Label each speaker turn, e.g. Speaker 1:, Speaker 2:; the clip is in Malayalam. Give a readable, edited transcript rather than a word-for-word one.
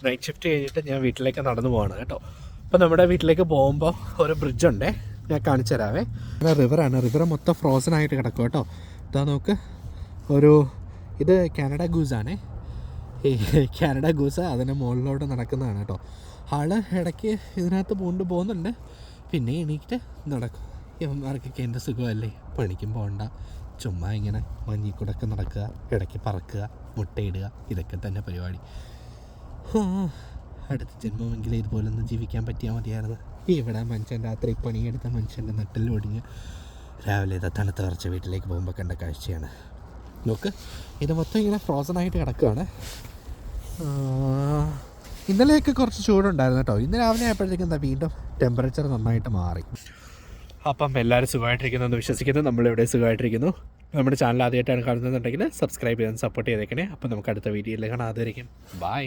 Speaker 1: നൈറ്റ് ഷിഫ്റ്റ് കഴിഞ്ഞിട്ട് ഞാൻ വീട്ടിലേക്ക് നടന്നു പോവാണ് കേട്ടോ. അപ്പോൾ നമ്മുടെ വീട്ടിലേക്ക് പോകുമ്പോൾ ഒരു ബ്രിഡ്ജുണ്ടേ, ഞാൻ കാണിച്ചു തരാവേ. റിവറാണ്, റിവർ മൊത്തം ഫ്രോസൺ ആയിട്ട് കിടക്കും കേട്ടോ. ഇതാ നോക്ക്, ഇത് കാനഡ ഗൂസാണേ. ഈ കാനഡ ഗൂസ് അതിൻ്റെ മുകളിലോട്ട് നടക്കുന്നതാണ് കേട്ടോ. ആള് ഇടയ്ക്ക് ഇതിനകത്ത് പോകുന്നുണ്ട്, പിന്നെ എണീറ്റ് നടക്കും. ഇവന്മാർക്കൊക്കെ എൻ്റെ സുഖമല്ലേ, പണിക്കും പോകണ്ട, ചുമ്മാ ഇങ്ങനെ മഞ്ഞിൽ കൂടെയൊക്കെ നടക്കുക, ഇടയ്ക്ക് പറക്കുക, മുട്ടയിടുക, ഇതൊക്കെ തന്നെ പരിപാടി. അടുത്ത ജന്മമെങ്കിലും ഇതുപോലൊന്നും ജീവിക്കാൻ പറ്റിയാൽ മതിയായിരുന്നു. ഇവിടെ മനുഷ്യൻ രാത്രി പണിയെടുത്ത മനുഷ്യൻ്റെ നട്ടിൽ ഒടിഞ്ഞ് രാവിലെ ഇതാ തണുത്ത കുറച്ച് വീട്ടിലേക്ക് പോകുമ്പോൾ കണ്ട കാഴ്ചയാണ്. നോക്ക്, ഇത് മൊത്തം ഇങ്ങനെ ഫ്രോസൺ ആയിട്ട് കിടക്കുകയാണ്. ഇന്നലെയൊക്കെ കുറച്ച് ചൂടുണ്ടായിരുന്നു കേട്ടോ. ഇന്ന് രാവിലെ ആയപ്പോഴത്തേക്കും എന്താ വീണ്ടും ടെമ്പറേച്ചർ നന്നായിട്ട് മാറി. അപ്പം എല്ലാവരും സുഖമായിട്ടിരിക്കുന്നു വിശ്വസിക്കുന്നു. നമ്മളിവിടെ സുഖമായിട്ടിരിക്കുന്നു. നമ്മുടെ ചാനൽ ആദ്യമായിട്ടാണ് കാണുന്നതെന്നുണ്ടെങ്കിൽ സബ്സ്ക്രൈബ് ചെയ്യാൻ സപ്പോർട്ട് ചെയ്തേക്കണേ. അപ്പം നമുക്ക് അടുത്ത വീഡിയോയിൽ കാണാം. അതുവരെയും ബൈ.